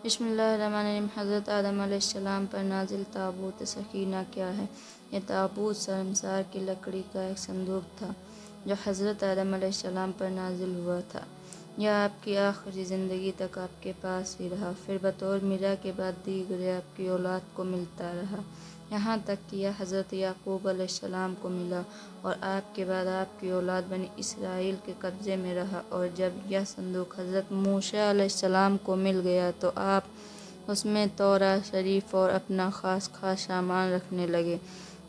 بسم اللہ الرحمن الرحیم۔ حضرت آدم علیہ السلام پر نازل تابوت سکینہ کیا ہے؟ یہ تابوت شرمسار کی لکڑی کا ایک صندوق تھا جو حضرت آدم علیہ السلام پر نازل ہوا تھا۔ یہ آپ کی آخری زندگی تک آپ کے پاس ہی رہا، پھر بطور میرا کے بعد دیگر آپ کی اولاد کو ملتا رہا، یہاں تک کہ یہ حضرت یعقوب علیہ السلام کو ملا اور آپ کے بعد آپ کی اولاد بنی اسرائیل کے قبضے میں رہا۔ اور جب یہ صندوق حضرت موسیٰ علیہ السلام کو مل گیا تو آپ اس میں تورات شریف اور اپنا خاص سامان رکھنے لگے۔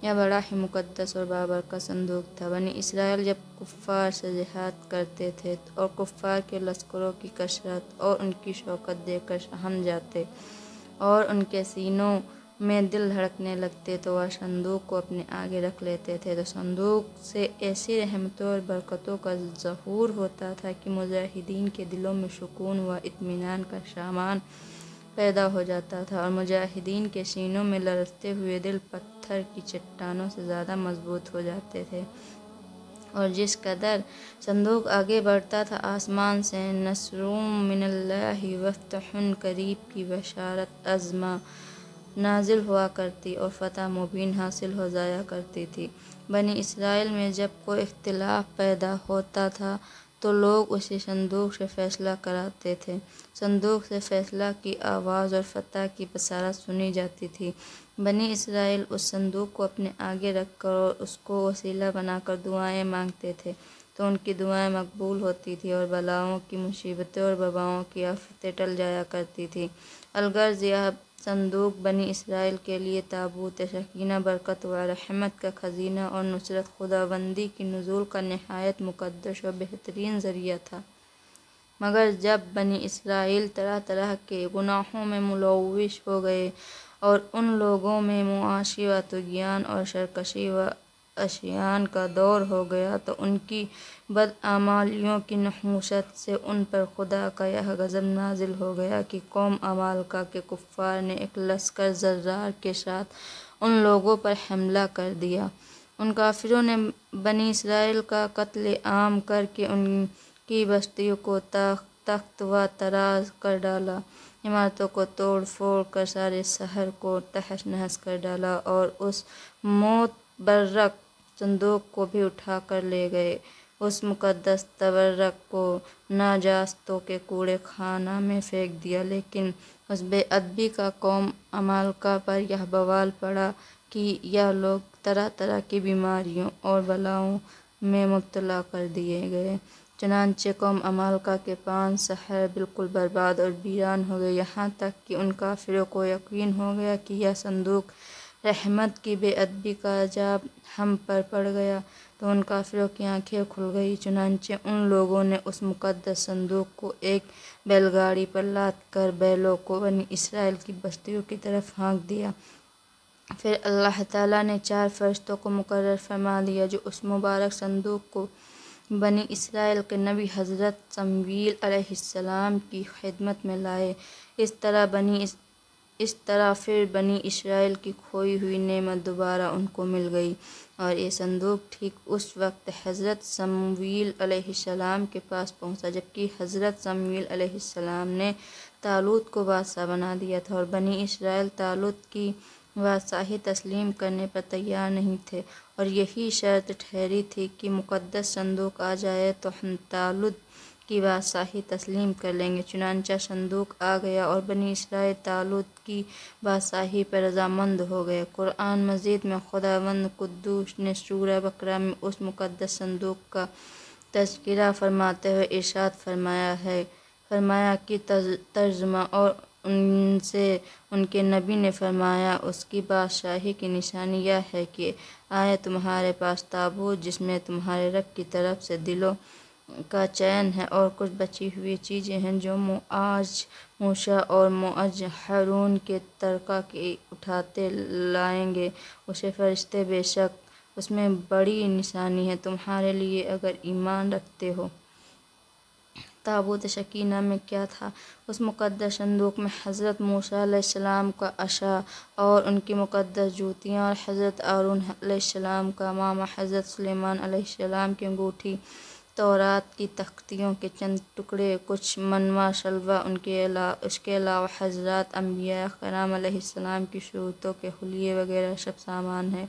یہ بڑا ہی مقدس اور بابرکت صندوق تھا۔ بنی اسرائیل جب کفار سے جہاد کرتے تھے اور کفار کے لشکروں کی کثرت اور ان کی شوکت دیکھ کر سہم جاتے اور ان کے سینوں میں دل دھڑکنے لگتے تو وہ صندوق کو اپنے آگے رکھ لیتے تھے، تو صندوق سے ایسی رحمتوں اور برکتوں کا ظہور ہوتا تھا کہ مجاہدین کے دلوں میں سکون و اطمینان کا سامان پیدا ہو جاتا تھا اور مجاہدین کے سینوں میں لرزتے ہوئے دل پتھر کی چٹانوں سے زیادہ مضبوط ہو جاتے تھے۔ اور جس قدر صندوق آگے بڑھتا تھا، آسمان سے نصرم من اللہ وفتح قریب کی بشارت عظمی نازل ہوا کرتی اور فتح مبین حاصل ہو جایا کرتی تھی۔ بنی اسرائیل میں جب کوئی اختلاف پیدا ہوتا تھا تو لوگ اسی صندوق سے فیصلہ کراتے تھے۔ صندوق سے فیصلہ کی آواز اور فتح کی بشارت سنی جاتی تھی۔ بنی اسرائیل اس صندوق کو اپنے آگے رکھ کر اور اس کو وسیلہ بنا کر دعائیں مانگتے تھے تو ان کی دعائیں مقبول ہوتی تھیں اور بلاؤں کی، مصیبتیں اور وباؤں کی آفتیں ٹل جایا کرتی تھیں۔ الغرض یہ صندوق بنی اسرائیل کے لیے تابوت سکینہ، برکت و رحمت کا خزینہ اور نصرت خداوندی کی نزول کا نہایت مقدس و بہترین ذریعہ تھا۔ مگر جب بنی اسرائیل طرح طرح کے گناہوں میں ملوث ہو گئے اور ان لوگوں میں معاصی و طغیان اور سرکشی و عصیان کا دور ہو گیا تو ان کی بدعمالیوں کی نحوست سے ان پر خدا کا یہ غضب نازل ہو گیا کہ قوم عمالقہ کے کفار نے ایک لشکر زرار کے ساتھ ان لوگوں پر حملہ کر دیا۔ ان کافروں نے بنی اسرائیل کا قتل عام کر کے ان کی بستیوں کو تخت و تاراج کر ڈالا، عمارتوں کو توڑ پھوڑ کر سارے شہر کو تہس نہس کر ڈالا اور اس معتبرک صندوق کو بھی اٹھا کر لے گئے۔ اس مقدس تبرک کو نجاستوں کے کوڑے خانہ میں پھینک دیا۔ لیکن اس بے ادبی کا قوم عمالقہ پر یہ بوال پڑا کہ یہ لوگ طرح طرح کی بیماریوں اور بلاؤں میں مبتلا کر دیے گئے۔ چنانچہ قوم عمالقہ کے 5 شہر بالکل برباد اور ویران ہو گئے، یہاں تک کہ ان کافروں کو یقین ہو گیا کہ یہ صندوق رحمت کی بے ادبی کا عذاب ہم پر پڑ گیا تو ان کافروں کی آنکھیں کھل گئیں۔ چنانچہ ان لوگوں نے اس مقدس صندوق کو ایک بیل گاڑی پر لاد کر بیلوں کو بنی اسرائیل کی بستیوں کی طرف ہانک دیا۔ پھر اللہ تعالیٰ نے 4 فرشتوں کو مقرر فرما دیا جو اس مبارک صندوق کو بنی اسرائیل کے نبی حضرت شمویل علیہ السلام کی خدمت میں لائے۔ اس طرح پھر بنی اسرائیل کی کھوئی ہوئی نعمت دوبارہ ان کو مل گئی اور یہ صندوق ٹھیک اس وقت حضرت شمویل علیہ السلام کے پاس پہنچا جبکہ حضرت شمویل علیہ السلام نے طالوت کو بادشاہ بنا دیا تھا اور بنی اسرائیل طالوت کی بادشاہی تسلیم کرنے پر تیار نہیں تھے اور یہی شرط ٹھہری تھی کہ مقدس صندوق آ جائے تو ہم طالوت کی بادشاہی تسلیم کر لیں گے۔ چنانچہ صندوق آ گیا اور بنی اسرائیل طالوت کی بادشاہی پر رضامند ہو گئے۔ قرآن مجید میں خداوند قدوس نے سورہ بقرہ میں اس مقدس صندوق کا تذکرہ فرماتے ہوئے ارشاد فرمایا کہ ترجمہ اور ان سے ان کے نبی نے فرمایا اس کی بادشاہی کی نشانی یہ ہے کہ آئے تمہارے پاس تابوت جس میں تمہارے رب کی طرف سے دلوں کا چین ہے اور کچھ بچی ہوئی چیزیں ہیں جو معاذ موسیٰ اور معاذ ہارون کے ترکہ کی اٹھاتے لائیں گے اسے فرشتے، بے شک اس میں بڑی نشانی ہے تمہارے لیے اگر ایمان رکھتے ہو۔ تابوت سکینہ میں کیا تھا؟ اس مقدس صندوق میں حضرت موسیٰ علیہ السلام کا عصا اور ان کی مقدس جوتیاں اور حضرت ہارون علیہ السلام کا ماما حضرت سلیمان علیہ السلام کی انگوٹھی تورات کی تختیوں کے چند ٹکڑے، کچھ منوع شلوہ، اس کے علاوہ حضرات انبیاء کرام علیہ السلام کی صورتوں کے حلیے وغیرہ سب سامان ہے۔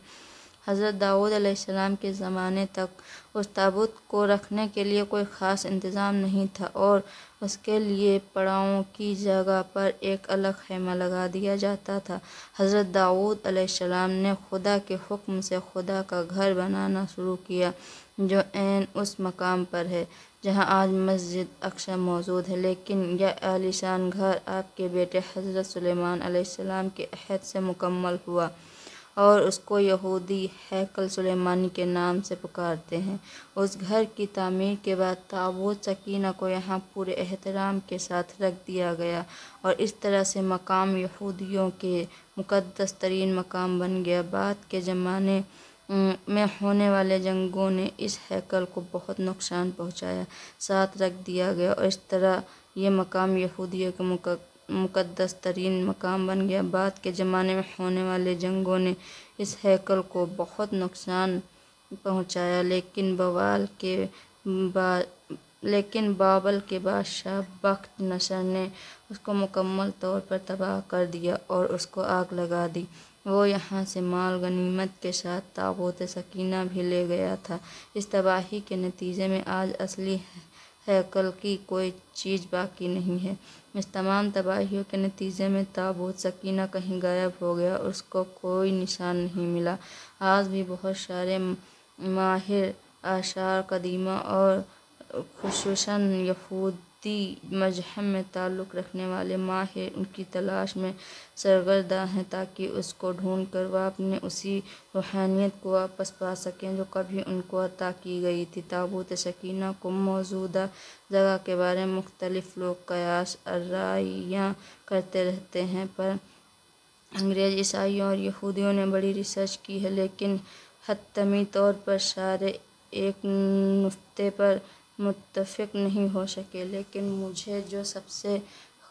حضرت داؤد علیہ السلام کے زمانے تک اس تابوت کو رکھنے کے لیے کوئی خاص انتظام نہیں تھا اور اس کے لیے پڑاؤں کی جگہ پر ایک الگ خیمہ لگا دیا جاتا تھا۔ حضرت داؤد علیہ السلام نے خدا کے حکم سے خدا کا گھر بنانا شروع کیا، جو عین اس مقام پر ہے جہاں آج مسجد اقصی موجود ہے، لیکن یہ عالیشان گھر آپ کے بیٹے حضرت سلیمان علیہ السلام کے عہد سے مکمل ہوا اور اس کو یہودی ہیکل سلیمانی کے نام سے پکارتے ہیں۔ اس گھر کی تعمیر کے بعد تابوت سکینہ کو یہاں پورے احترام کے ساتھ رکھ دیا گیا اور اس طرح سے مقام یہودیوں کے مقدس ترین مقام بن گیا۔ بعد کے زمانے میں ہونے والے جنگوں نے اس ہیکل کو بہت نقصان پہنچایا، ساتھ رکھ دیا گیا اور اس طرح یہ مقام یہودیوں کے مقدس ترین مقام بن گیا۔ بعد کے زمانے میں ہونے والے جنگوں نے اس ہیکل کو بہت نقصان پہنچایا، لیکن بابل کے بادشاہ بخت نصر نے اس کو مکمل طور پر تباہ کر دیا اور اس کو آگ لگا دی۔ وہ یہاں سے مال غنیمت کے ساتھ تابوت سکینہ بھی لے گیا تھا۔ اس تباہی کے نتیجے میں آج اصلی ہیکل کی کوئی چیز باقی نہیں ہے۔ اس تمام تباہیوں کے نتیجے میں تابوت سکینہ کہیں غائب ہو گیا اور اس کو کوئی نشان نہیں ملا۔ آج بھی بہت سارے ماہر آثار قدیمہ اور خصوصاً یہودی مذہب میں تعلق رکھنے والے ماہر ان کی تلاش میں سرگرداں ہیں تاکہ اس کو ڈھونڈ کر وہ اپنے اسی روحانیت کو واپس پا سکیں جو کبھی ان کو عطا کی گئی تھی۔ تابوت سکینہ کو موجودہ جگہ کے بارے میں مختلف لوگ قیاس آرائیاں کرتے رہتے ہیں، پر انگریز عیسائیوں اور یہودیوں نے بڑی ریسرچ کی ہے، لیکن حتمی طور پر سارے ایک نقطے پر متفق نہیں ہو سکے۔ لیکن مجھے جو سب سے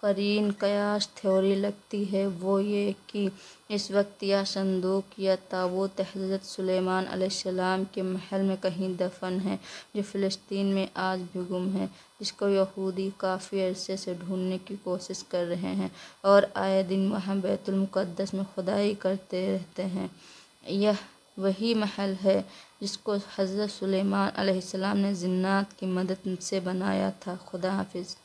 قرین قیاس تھیوری لگتی ہے وہ یہ کہ اس وقت یہ صندوق یا تابوت حضرت سلیمان علیہ السلام کے محل میں کہیں دفن ہے، جو فلسطین میں آج بھی گم ہے، جس کو یہودی کافی عرصے سے ڈھونڈنے کی کوشش کر رہے ہیں اور آئے دن وہاں بیت المقدس میں کھدائی کرتے رہتے ہیں۔ یہ وہی محل ہے جس کو حضرت سلیمان علیہ السلام نے جنات کی مدد سے بنایا تھا۔ خدا حافظ۔